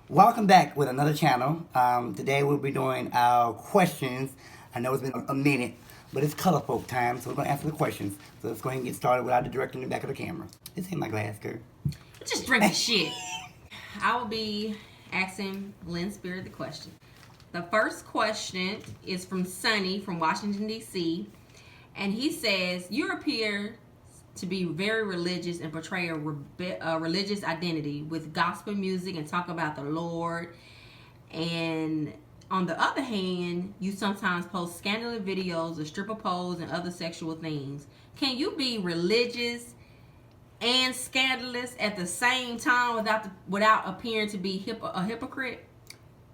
Welcome back with another channel. Today we'll be doing our questions. I know it's been a minute, but it's color folk time, so we're going to answer the questions. So let's go ahead and get started without the director in the back of the camera. This ain't my glass, girl. Just drink the shit. I will be asking Lynnspirit the question. The first question is from Sonny from Washington, D.C. And he says, you appear to be very religious and portray a religious identity with gospel music and talk about the Lord. And on the other hand, you sometimes post scandalous videos of stripper poles and other sexual things. Can you be religious and scandalous at the same time without appearing to be a hypocrite?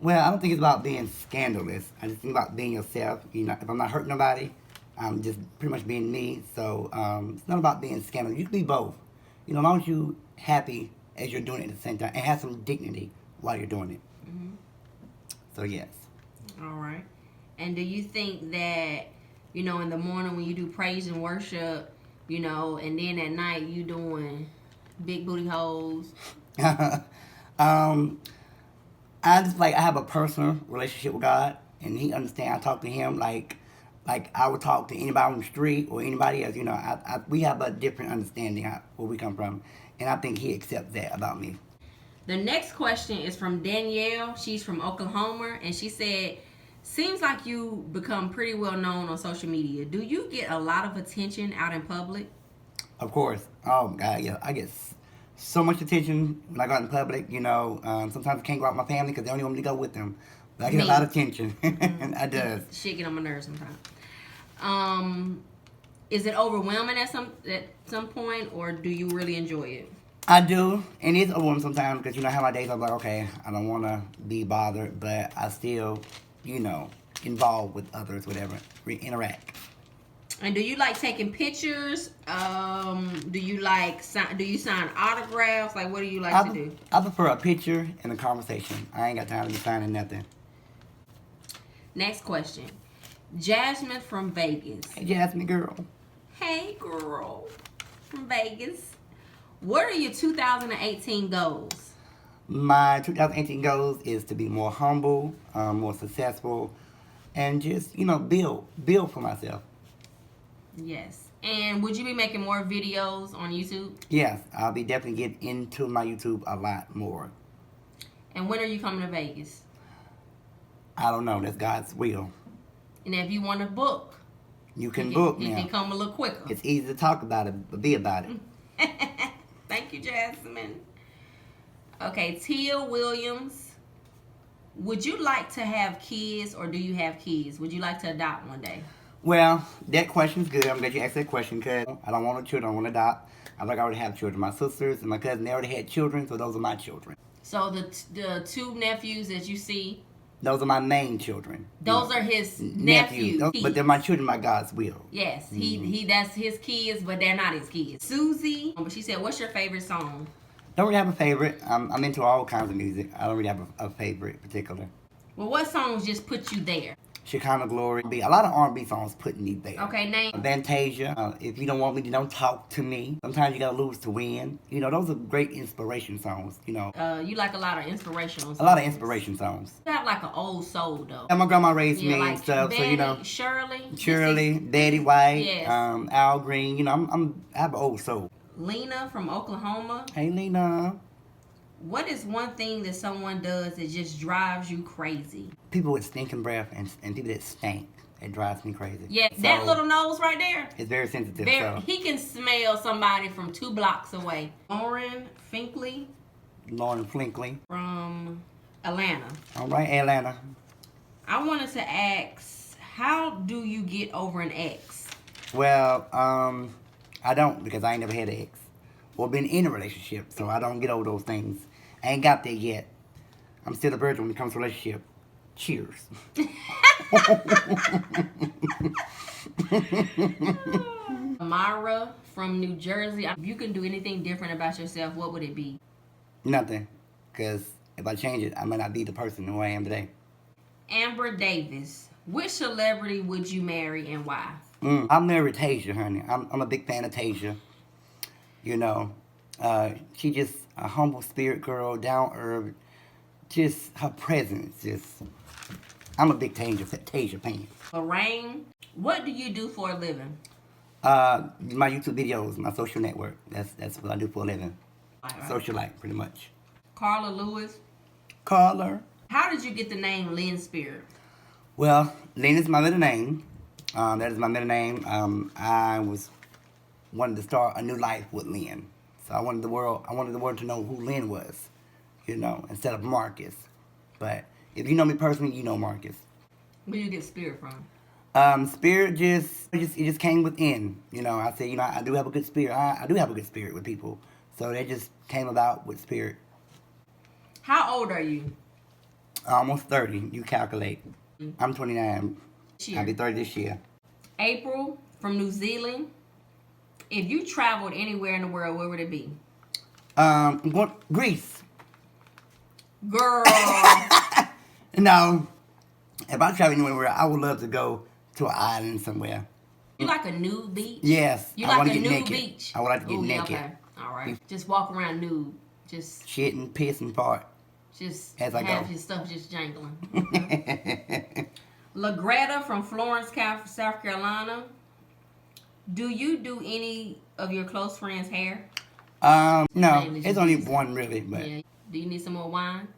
Well, I don't think it's about being scandalous. I just think about being yourself. You know, if I'm not hurting nobody, I'm just pretty much being me. So it's not about being scandalous. You can be both. You know, as long as you're happy as you're doing it at the same time and have some dignity while you're doing it. Mm-hmm. So yes. All right. And do you think that, you know, in the morning when you do praise and worship, you know, and then at night you doing big booty holes? I have a personal relationship with God, and He understands. I talk to Him like I would talk to anybody on the street or anybody else. You know, we have a different understanding where we come from, and I think He accepts that about me. The next question is from Danielle. She's from Oklahoma, and she said, seems like you become pretty well known on social media. Do you get a lot of attention out in public? Of course. Oh, God, yeah. I get so much attention when I go out in public. You know, sometimes I can't go out with my family because they only want me to go with them. But I get a lot of attention. Mm-hmm. I does. Shit get on my nerves sometimes. Is it overwhelming at some point, or do you really enjoy it? I do, and it's overwhelming sometimes because, you know, I have my days I'm like, okay, I don't want to be bothered, but I still, you know, involved with others, whatever, interact. And do you like taking pictures? Do you sign autographs? Like, what do you like to do? I prefer a picture and a conversation. I ain't got time to be signing nothing. Next question. Jasmine from Vegas. Hey, Jasmine, girl. Hey, girl. From Vegas. What are your 2018 goals? My 2018 goals is to be more humble, more successful, and just, you know, build for myself. Yes. And would you be making more videos on YouTube? Yes, I'll be definitely getting into my YouTube a lot more. And when are you coming to Vegas? I don't know. That's God's will. And if you want to book, you can book now. You can come a little quicker. It's easy to talk about it, but be about it. Thank you, Jasmine. Okay, Tia Williams. Would you like to have kids, or do you have kids? Would you like to adopt one day? Well, that question's good. I'm glad you asked that question because I don't want children. I don't want to adopt. I already have children. My sisters and my cousin, they already had children, so those are my children. So the two nephews that you see? Those are my main children. Those are his nephews. But they're my children by God's will. Yes, he that's his kids, but they're not his kids. Susie, but she said, what's your favorite song? Don't really have a favorite. I'm into all kinds of music. I don't really have a favorite particular. Well, what songs just put you there? Shekinah Glory. A lot of R&B songs put me there. Okay, name. Fantasia. If you don't want me, then don't talk to me. Sometimes you gotta lose to win. You know, those are great inspiration songs. You know. You like a lot of inspirational songs. A lot of inspiration songs. You have like an old soul though. And my grandma raised me like and stuff, Betty, so you know. Shirley, Betty White, yes. Al Green. You know, I have an old soul. Lena from Oklahoma. Hey, Lena. What is one thing that someone does that just drives you crazy? People with stinking breath and people that stink. It drives me crazy. Yeah, so, that little nose right there. It's very sensitive. He can smell somebody from 2 blocks away. Lauren Finkley. From Atlanta. All right, Atlanta. I wanted to ask, how do you get over an ex? Well, I don't, because I ain't never had an ex. Or been in a relationship, so I don't get over those things. I ain't got there yet. I'm still a virgin when it comes to relationship. Cheers. Amara from New Jersey. If you can do anything different about yourself, what would it be? Nothing. Because if I change it, I might not be the person who I am today. Amber Davis. Which celebrity would you marry and why? I'm married to Tasia, honey. I'm a big fan of Tasia. You know, she just a humble spirit girl, down to earth, just her presence. I'm a big Tasia fan. Lorraine, what do you do for a living? My YouTube videos, my social network. That's what I do for a living. Right. Socialite, pretty much. Carla Lewis, Caller. how did you get the name Lynnspirit? Well, Lynn is my middle name. That is my middle name. I wanted to start a new life with Lynn. So I wanted the world to know who Lynn was, instead of Marcus. But if you know me personally, you know Marcus. Where do you get spirit from? Spirit just came within. I said, I do have a good spirit. I do have a good spirit with people. So they just came about with spirit. How old are you? Almost 30. You calculate. I'm 29. I'll be 30 this year. April from New Zealand. If you traveled anywhere in the world, where would it be? I'm going Greece. Girl. No. If I travel anywhere, I would love to go to an island somewhere. You like a nude beach? Yes. You I like a get nude naked. beach? I would like to get Ooh, naked. Okay. All right. Just walk around nude. Just Shitting, pissing, fart. Just as I have go. your stuff just jangling. LaGreta from Florence, South Carolina. Do you do any of your close friends' hair? No. Mainly It's just only music. one really, but Yeah. Do you need some more wine?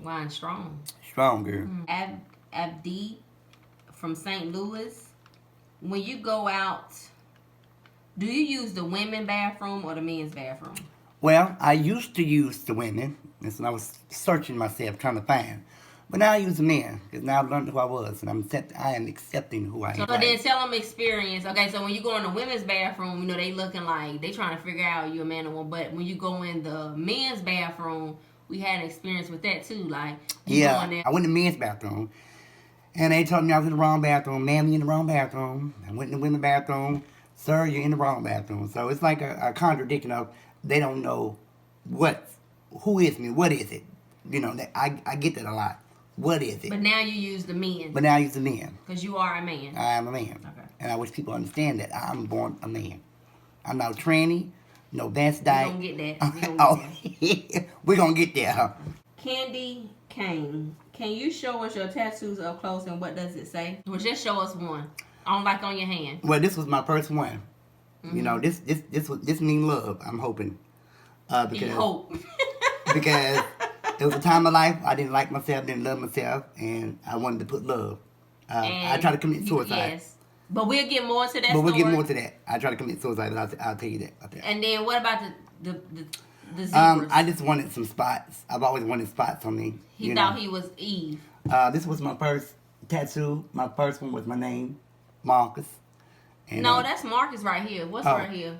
Wine strong. Stronger. Abdi from St. Louis. When you go out, do you use the women's bathroom or the men's bathroom? Well, I used to use the women. That's when I was searching myself, trying to find. But now I use the men, because now I've learned who I was, and I am accepting who I am. So then tell them experience. Okay, so when you go in the women's bathroom, they looking like they trying to figure out you a man or woman. But when you go in the men's bathroom, we had an experience with that too. Like, you go in there. I went in the men's bathroom, and they told me I was in the wrong bathroom. Ma'am, you're in the wrong bathroom. I went in the women's bathroom. Sir, you're in the wrong bathroom. So it's like a contradiction of they don't know who is me, what is it? I get that a lot. What is it? But now you use the men. But now I use the men. Because you are a man. I am a man. Okay. And I wish people understand that I'm born a man. I'm not a tranny, no advanced diet. We're going to get that. We're going to get there. Candy Kane. Can you show us your tattoos up close and what does it say? Or just show us one. On your hand. Well, this was my first one. Mm-hmm. This means love, I'm hoping. You hope. Because it was a time of life I didn't like myself, didn't love myself, and I wanted to put love. I tried to commit suicide. Yes. But we'll get more to that But we'll story. get more to that. I tried to commit suicide, but I'll tell you that. And then what about the zebras? I just wanted some spots. I've always wanted spots on me. He thought he was Eve. This was my first tattoo. My first one was my name, Marcus. And, No, that's Marcus right here. What's right here?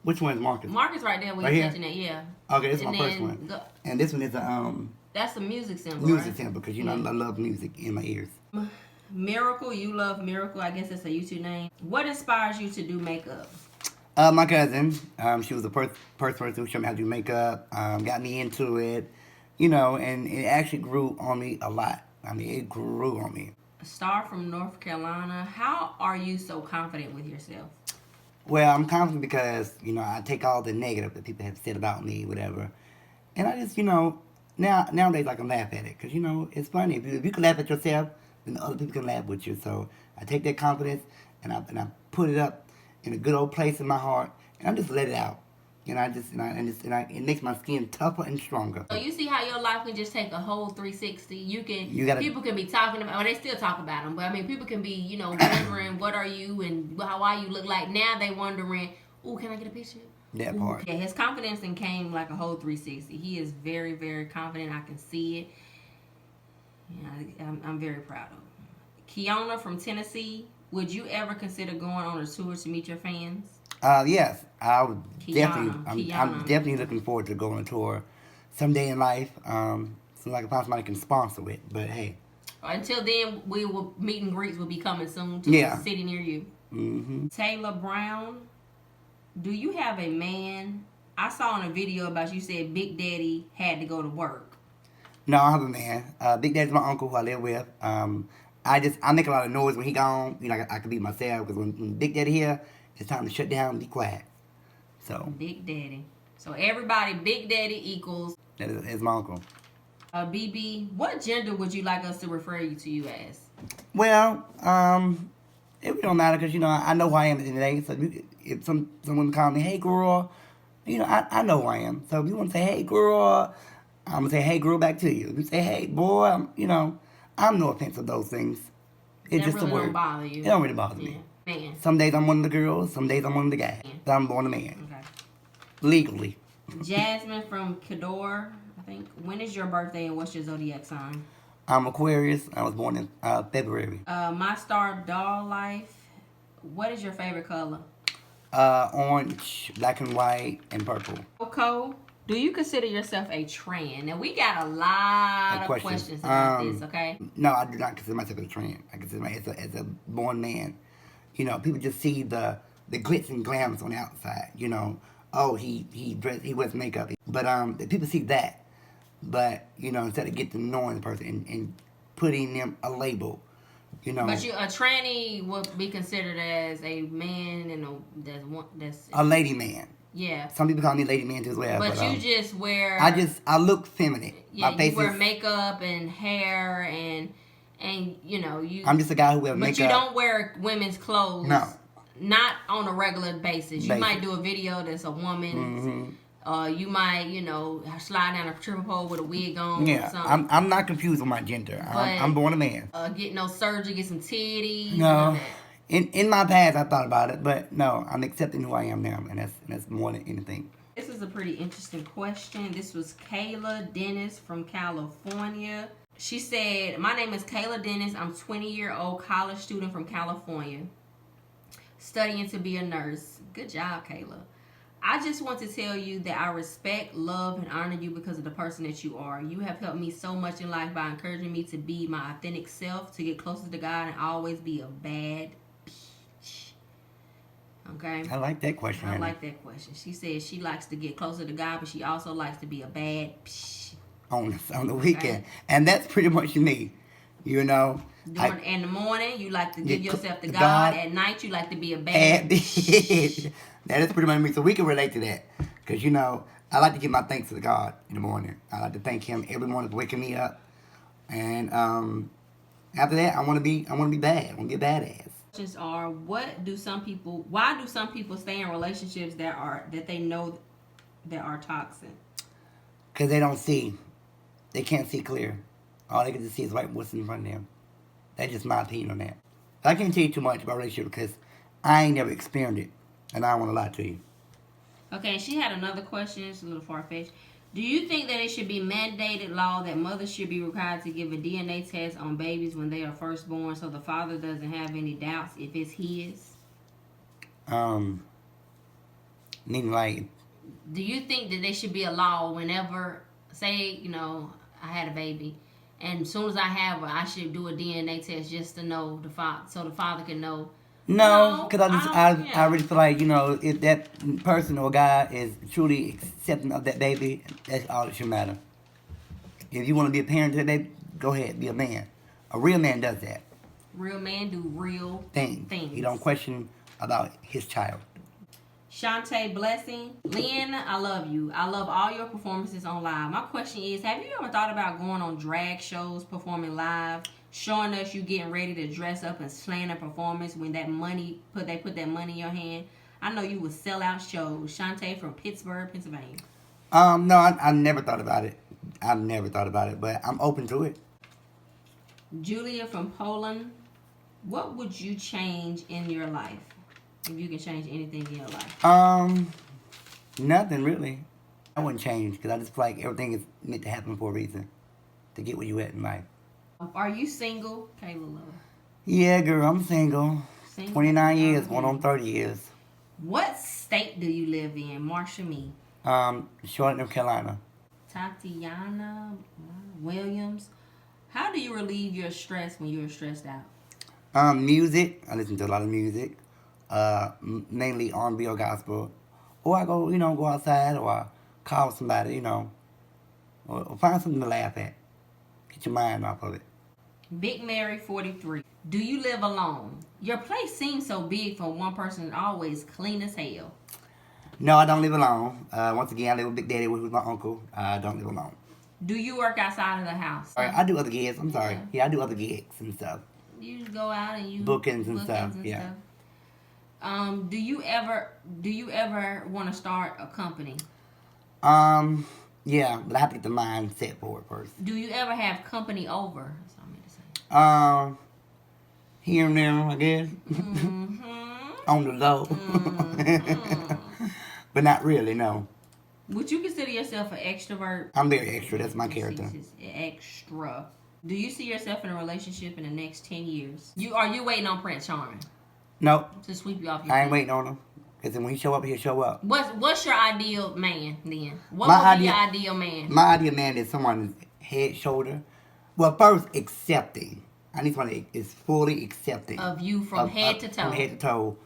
Which one is Marcus? Marcus right there when Right you're here? touching it, yeah. Okay, this is And my first then one. And this one is a that's a music symbol, music right? symbol because I love music in my ears. Miracle, you love Miracle. I guess that's a YouTube name. What inspires you to do makeup? My cousin, she was the first person who showed me how to do makeup, got me into it, and it actually grew on me a lot. I mean, it grew on me. Star from North Carolina. How are you so confident with yourself? Well, I'm confident because, I take all the negative that people have said about me, whatever. And I just, nowadays I can laugh at it because, it's funny. If you can laugh at yourself, then other people can laugh with you. So I take that confidence and I put it up in a good old place in my heart and I just let it out. It makes my skin tougher and stronger. So you see how your life can just take a whole 360. People can be talking about, they still talk about them, but I mean, people can be, wondering what are you and why you look like. Now they wondering, oh, can I get a picture? That part. Yeah, his confidence then came like a whole 360. He is very, very confident. I can see it. Yeah, I'm very proud of him. Kiana from Tennessee. Would you ever consider going on a tour to meet your fans? Yes, I would Kiana. I'm definitely looking forward to going on a tour someday in life. Seems like if somebody can sponsor it, but hey. Until then, meet and greets will be coming soon to a city near you. Mm-hmm. Taylor Brown, do you have a man? I saw in a video about you said Big Daddy had to go to work. No, I have a man. Big Daddy's my uncle who I live with. I make a lot of noise when he gone. I can be myself because when Big Daddy here, it's time to shut down and be quiet. So Big Daddy. So everybody, Big Daddy equals. that is my uncle. BB, what gender would you like us to refer to you as? Well, it really don't matter because, I know who I am at the end of the day. So if someone call me, hey, girl, I know who I am. So if you want to say, hey, girl, I'm going to say, hey, girl, back to you. If you say, hey, boy, I'm no offense of those things. It's That just really a word. don't bother you. It don't really bother me. Man. Some days I'm one of the girls, some days I'm one of the guys. But I'm born a man. Okay. Legally. Jasmine from Cador, I think. When is your birthday and what's your zodiac sign? I'm Aquarius. I was born in February. My star doll life. What is your favorite color? Orange, black and white, and purple. Coco, do you consider yourself a trans? Now we got a lot of questions about this, okay? No, I do not consider myself a trans. I consider myself as a born man. People just see the glitz and glams on the outside. Oh, he wears makeup. But people see that. But instead of getting to knowing the person and putting them a label. But a tranny would be considered as a man and that's a lady man. Yeah. Some people call me lady man too as well. But you just wear. I look feminine. Yeah, you wear makeup and hair and you. I'm just a guy who wears makeup. But you don't wear women's clothes. No. Not on a regular basis. You might do a video that's a woman. Mm-hmm. You might, slide down a triple pole with a wig on. Yeah, or something. I'm not confused with my gender. I'm born a man. Get no surgery, get some titties. No, in my past I thought about it, but no, I'm accepting who I am now, and that's more than anything. This is a pretty interesting question. This was Kayla Dennis from California. She said, "My name is Kayla Dennis. I'm 20-year-old college student from California, studying to be a nurse." Good job, Kayla. "I just want to tell you that I respect, love, and honor you because of the person that you are. You have helped me so much in life by encouraging me to be my authentic self, to get closer to God, and always be a bad bitch." Okay? I like that question. I like that question. She says she likes to get closer to God, but she also likes to be a bad bitch. On the weekend. Okay. And that's pretty much me. In the morning, you like to give yourself to God. At night, you like to be a bad bitch. That is pretty much me. So we can relate to that. Because, I like to give my thanks to God in the morning. I like to thank Him every morning for waking me up. And after that, I want to be bad. I want to be a badass. Questions are, why do some people stay in relationships that they know that are toxic? Because they don't see. They can't see clear. All they can just see is what's in front of them. That's just my opinion on that. I can't tell you too much about relationship because I ain't never experienced it. And I don't want to lie to you. Okay, she had another question. It's a little far-fetched. Do you think that it should be mandated law that mothers should be required to give a DNA test on babies when they are first born so the father doesn't have any doubts if it's his? Meaning like... Do you think that there should be a law whenever, say, I had a baby, and as soon as I have her, I should do a DNA test just to know so the father can know? No, because I really feel like, if that person or guy is truly accepting of that baby, that's all that should matter. If you want to be a parent to that baby, go ahead, be a man. A real man does that. Real man do real things. He don't question about his child. Shantae Blessing. Lynn, I love you. I love all your performances on live. My question is, have you ever thought about going on drag shows, performing live, showing us you getting ready to dress up and slaying a performance when they put that money in your hand? I know you would sell out shows. Shantae from Pittsburgh, Pennsylvania. No, I never thought about it. I've never thought about it, but I'm open to it. Julia from Poland. What would you change in your life? If you can change anything in your life. Nothing really. I wouldn't change because I just feel like everything is meant to happen for a reason. To get where you at in life. Are you single, Kayla Love? Yeah, girl, I'm single. 29 years, going on 30 years. What state do you live in? Marshall me. Charlotte, North Carolina. Tatiana Williams. How do you relieve your stress when you're stressed out? Music. I listen to a lot of music. Mainly R&B or gospel. Or I go, go outside or I call somebody, or find something to laugh at. Get your mind off of it. Big Mary 43. Do you live alone? Your place seems so big for one person and always clean as hell. No, I don't live alone. Once again, I live with Big Daddy, who's my uncle. I don't live alone. Do you work outside of the house? All right, I do other gigs. I'm sorry. Yeah. Yeah, I do other gigs and stuff. You just go out and you Bookings and stuff. Yeah. Do you ever want to start a company? Yeah, but I have to get the mindset for it first. Do you ever have company over? That's what I meant to say. Here and there, I guess. On the low. But not really, no. Would you consider yourself an extrovert? I'm very extra. That's my character. Extra. Do you see yourself in a relationship in the next 10 years? Are you waiting on Prince Charming? Nope. To sweep you off your I ain't feet? waiting on him. Because when he show up, he'll show up. What's your ideal man then? What would be your ideal man? My ideal man is someone head, shoulder. Well, first, accepting. I need someone that is fully accepting. Of you from head to toe. From head to toe.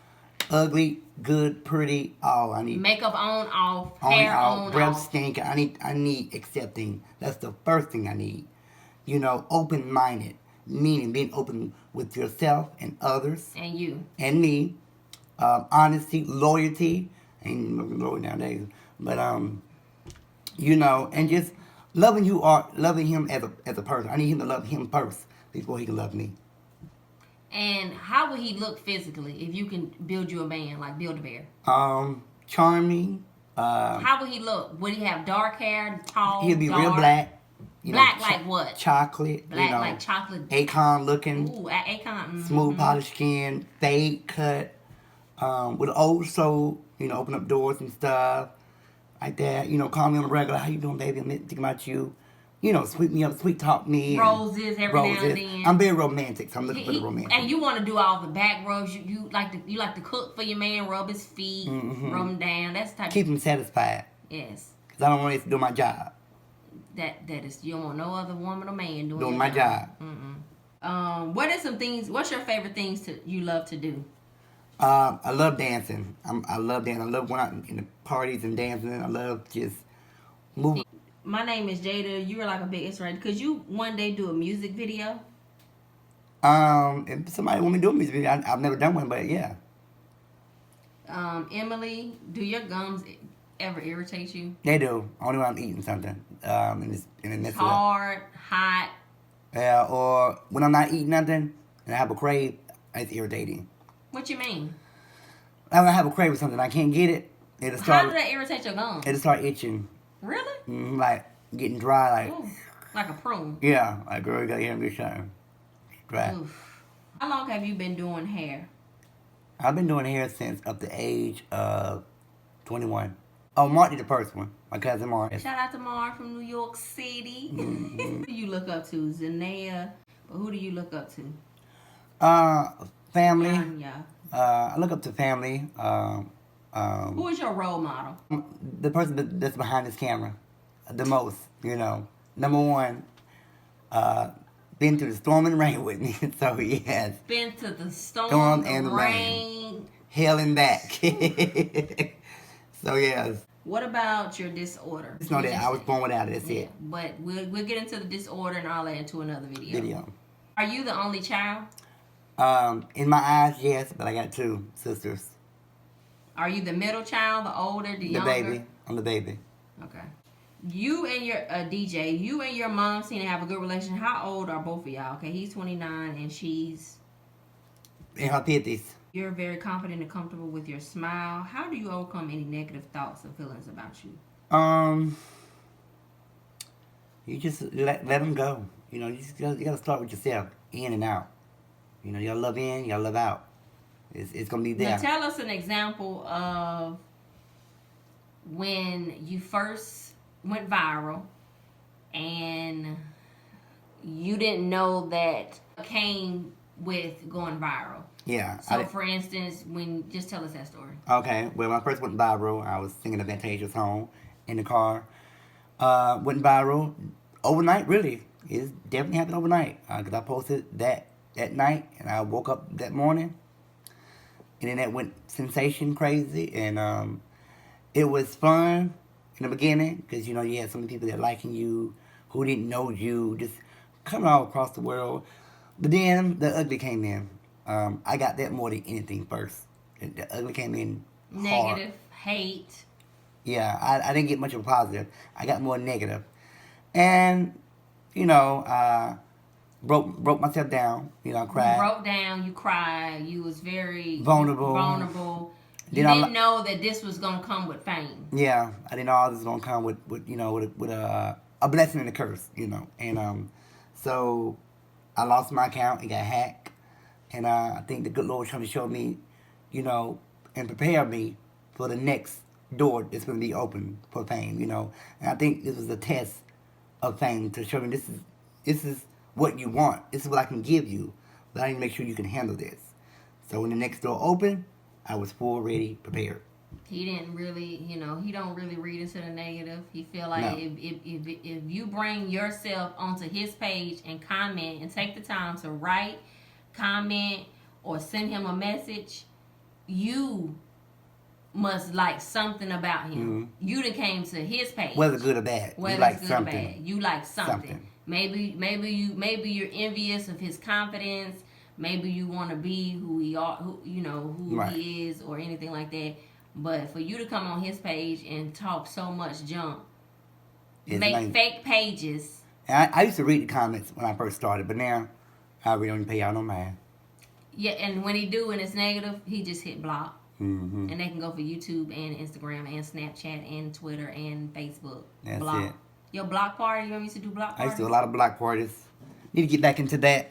Ugly, good, pretty, all. I need makeup on, off, hair on, breath off. stink. I need accepting. That's the first thing I need. You know, open-minded. Meaning being open with yourself and others. And you. And me. Honesty, loyalty, ain't no loyalty nowadays, but you know, and just loving him as a person. I need him to love him first before he can love me. And how would he look physically if you can build you a man, like Build-A-Bear? Charming. How would he look? Would he have dark hair, tall, He'll be dark? real black. Black like what? Chocolate. Black like chocolate. Akon looking. Ooh, Akon. Smooth, polished skin, fade cut. With an old soul, you know, open up doors and stuff like that. You know, call me on the regular. How you doing, baby? I'm thinking about you. You know, sweet me up, sweet talk me. Roses every now and then. I'm very romantic, so I'm looking for the romantic. And you want to do all the back rubs. You like to cook for your man, rub his feet, rub him down. That's the type. Keep him satisfied. Yes. Because I don't want to do my job. That is, you don't want no other woman or man doing my job. What's your favorite things you love to do? I love dancing. I love dancing. I love going out in the parties and dancing. I love just moving. My name is Jada. You are like a big inspiration. Could you one day do a music video? If somebody want me to do a music video, I've never done one, but yeah. Emily, do your gums ever irritate you? They do. Only when I'm eating something. And it's hard, hot. Yeah, or when I'm not eating nothing and I have a crave, it's irritating. What you mean? When I have a crave for something, I can't get it. It'll start. How do that irritate your gums? It'll start itching. Really? Like getting dry, like. Ooh, like a prune. Yeah, like girl, you gotta hear me shine. Dry. Oof. How long have you been doing hair? I've been doing hair since up to age of 21. Oh, Mark did the first one. My cousin Mark. Shout out to Mark from New York City. Who do you look up to? Zanea. But who do you look up to? Family. Yeah. I look up to family. Who is your role model? The person that's behind this camera. The most, you know. Number one, been through the storm and rain with me. So he has. Been to the storm and rain. Hell and back. So yes. What about your disorder? Just know that I was born without it. That's it. But we'll get into the disorder and all that into another video. Are you the only child? In my eyes, yes, but I got two sisters. Are you the middle child, the older, the younger? The baby. I'm the baby. Okay. You and your DJ, you and your mom seem to have a good relationship. How old are both of y'all? Okay, he's 29 and she's in her 50s. You're very confident and comfortable with your smile. How do you overcome any negative thoughts or feelings about you? You just let them go. You know, you gotta start with yourself, in and out. You know, you gotta love in, you gotta love out. It's gonna be there. Now tell us an example of when you first went viral and you didn't know that came with going viral. Yeah. So, for instance, just tell us that story. Okay. Well, when I first went viral, I was singing a Fantasia song in the car. Went viral overnight, really. It definitely happened overnight. Because I posted that night, and I woke up that morning. And then that went sensation crazy. And it was fun in the beginning. Because, you know, you had so many people that liking you, who didn't know you, just coming all across the world. But then the ugly came in. I got that more than anything first. The ugly came in negative, hate. Yeah, I didn't get much of a positive. I got more negative. And, you know, broke myself down. You know, cried. You broke down. You cried. You was very Vulnerable. You didn't know that this was gonna come with fame. Yeah, I didn't know all this was gonna come with you know, with a blessing and a curse, you know. And so I lost my account. It got hacked, and I think the good Lord was trying to show me, you know, and prepare me for the next door that's gonna be open for fame, you know. And I think this was a test of fame to show me this is what you want. This is what I can give you, but I need to make sure you can handle this. So when the next door opened, I was full ready, prepared. He didn't really, you know, he don't really read into the negative. He feel like No. if you bring yourself onto his page and comment and take the time to write, comment, or send him a message, you must like something about him. Mm-hmm. You done came to his page. Whether good or bad, Whether you like it's good something. or bad, you like something. Maybe you're envious of his confidence. Maybe you want to be who he are, who Right. he is, or anything like that. But for you to come on his page and talk so much junk, make fake pages. And I used to read the comments when I first started, but now I really don't pay y'all no mind. Yeah, and when he do and it's negative, he just hit block. Mm-hmm. And they can go for YouTube and Instagram and Snapchat and Twitter and Facebook. That's block. it. Your block party, you want me to do block I parties? used to do a lot of block parties. Need to get back into that.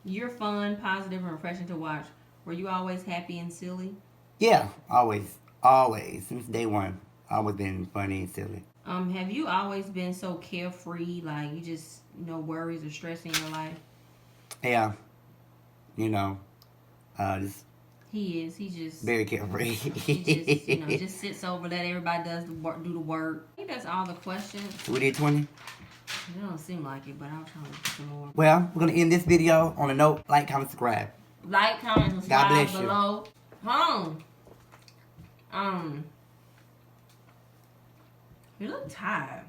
You're fun, positive, and refreshing to watch. Were you always happy and silly? Yeah, always. Always. Since day one. Always been funny and silly. Have you always been so carefree, like you just no worries or stress in your life? Yeah. You know, just He is. He just very carefree. he just just sits over, let everybody do the work. I think that's all the questions. So we did 20? It don't seem like it, but I'll try to do some more. Well, we're going to end this video on a note. Like, comment, subscribe. Like, comment, God subscribe bless you. below. Hold on. You look tired.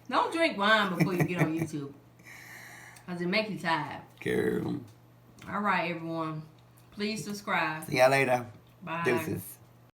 Don't drink wine before you get on YouTube. Because it make you tired. Girl. All right, everyone. Please subscribe. See y'all later. Bye. Deuces.